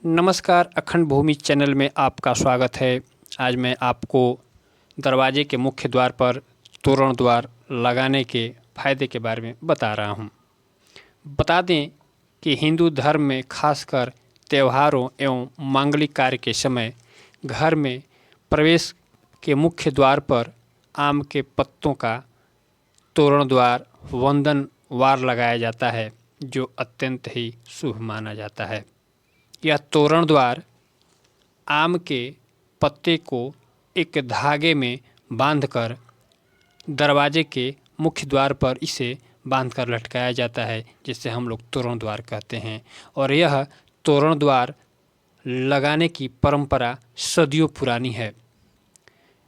नमस्कार, अखंड भूमि चैनल में आपका स्वागत है। आज मैं आपको दरवाजे के मुख्य द्वार पर तोरण द्वार लगाने के फायदे के बारे में बता रहा हूं। बता दें कि हिंदू धर्म में खासकर त्योहारों एवं मांगलिक कार्य के समय घर में प्रवेश के मुख्य द्वार पर आम के पत्तों का तोरण द्वार वंदन वार लगाया जाता है, जो अत्यंत ही शुभ माना जाता है। यह तोरण द्वार आम के पत्ते को एक धागे में बांधकर दरवाजे के मुख्य द्वार पर इसे बांधकर लटकाया जाता है, जिसे हम लोग तोरण द्वार कहते हैं। और यह तोरण द्वार लगाने की परंपरा सदियों पुरानी है।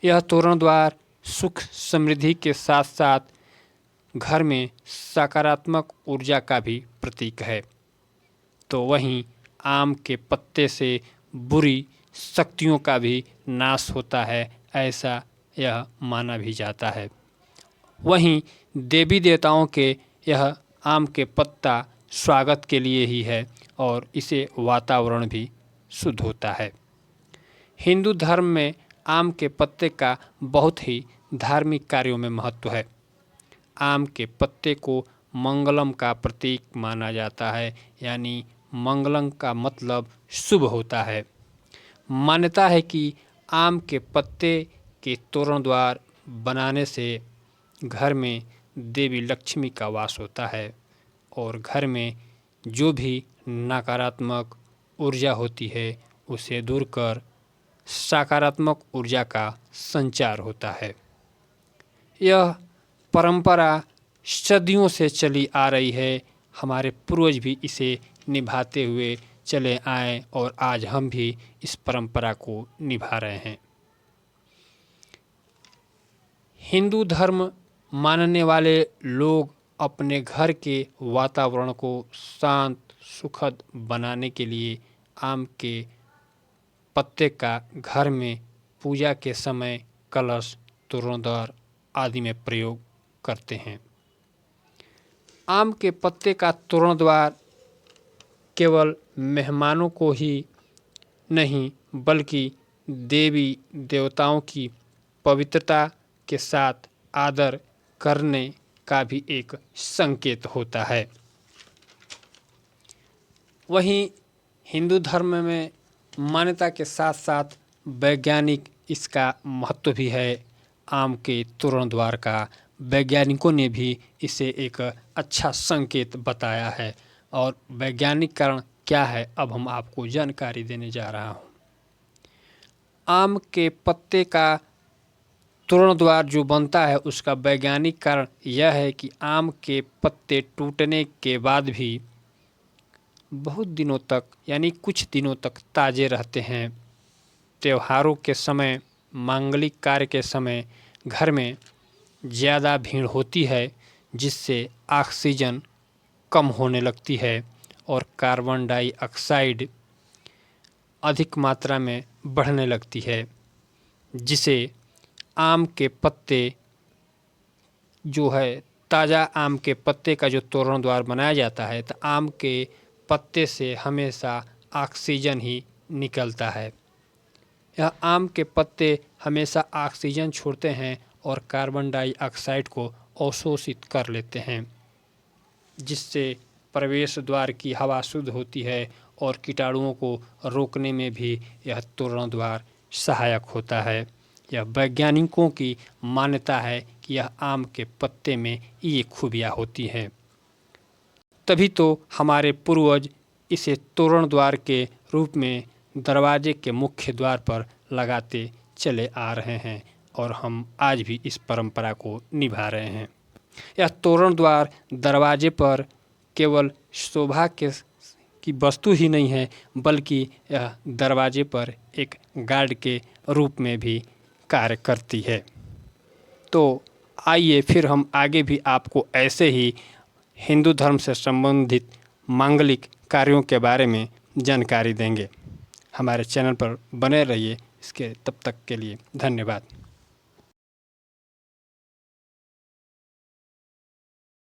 यह तोरण द्वार सुख समृद्धि के साथ साथ घर में सकारात्मक ऊर्जा का भी प्रतीक है। तो वहीं आम के पत्ते से बुरी शक्तियों का भी नाश होता है, ऐसा यह माना भी जाता है। वहीं देवी देवताओं के यह आम के पत्ता स्वागत के लिए ही है और इसे वातावरण भी शुद्ध होता है। हिंदू धर्म में आम के पत्ते का बहुत ही धार्मिक कार्यों में महत्व है। आम के पत्ते को मंगलम का प्रतीक माना जाता है, यानी मंगलम का मतलब शुभ होता है। मान्यता है कि आम के पत्ते के तोरण द्वार बनाने से घर में देवी लक्ष्मी का वास होता है और घर में जो भी नकारात्मक ऊर्जा होती है उसे दूर कर सकारात्मक ऊर्जा का संचार होता है। यह परंपरा सदियों से चली आ रही है। हमारे पूर्वज भी इसे निभाते हुए चले आए और आज हम भी इस परंपरा को निभा रहे हैं। हिंदू धर्म मानने वाले लोग अपने घर के वातावरण को शांत सुखद बनाने के लिए आम के पत्ते का घर में पूजा के समय कलश तोरण द्वार आदि में प्रयोग करते हैं। आम के पत्ते का तोरण द्वार केवल मेहमानों को ही नहीं बल्कि देवी देवताओं की पवित्रता के साथ आदर करने का भी एक संकेत होता है। वहीं हिंदू धर्म में मान्यता के साथ साथ वैज्ञानिक इसका महत्व भी है। आम के तोरण द्वार का वैज्ञानिकों ने भी इसे एक अच्छा संकेत बताया है और वैज्ञानिक कारण क्या है, अब हम आपको जानकारी देने जा रहा हूँ। आम के पत्ते का तोरण द्वार जो बनता है उसका वैज्ञानिक कारण यह है कि आम के पत्ते टूटने के बाद भी बहुत दिनों तक यानी कुछ दिनों तक ताज़े रहते हैं। त्योहारों के समय मांगलिक कार्य के समय घर में ज़्यादा भीड़ होती है, जिससे ऑक्सीजन कम होने लगती है और कार्बन डाइऑक्साइड अधिक मात्रा में बढ़ने लगती है, जिसे आम के पत्ते जो है ताज़ा आम के पत्ते का जो तोरण द्वार बनाया जाता है तो आम के पत्ते से हमेशा ऑक्सीजन ही निकलता है। यह आम के पत्ते हमेशा ऑक्सीजन छोड़ते हैं और कार्बन डाइऑक्साइड को अवशोषित कर लेते हैं, जिससे प्रवेश द्वार की हवा शुद्ध होती है और कीटाणुओं को रोकने में भी यह तोरण द्वार सहायक होता है। यह वैज्ञानिकों की मान्यता है कि यह आम के पत्ते में ये खूबियाँ होती हैं। तभी तो हमारे पूर्वज इसे तोरण द्वार के रूप में दरवाजे के मुख्य द्वार पर लगाते चले आ रहे हैं और हम आज भी इस परंपरा को निभा रहे हैं। यह तोरण द्वार दरवाजे पर केवल शोभा की वस्तु ही नहीं है, बल्कि यह दरवाजे पर एक गार्ड के रूप में भी कार्य करती है। तो आइए फिर हम आगे भी आपको ऐसे ही हिंदू धर्म से संबंधित मांगलिक कार्यों के बारे में जानकारी देंगे। हमारे चैनल पर बने रहिए। इसके तब तक के लिए धन्यवाद।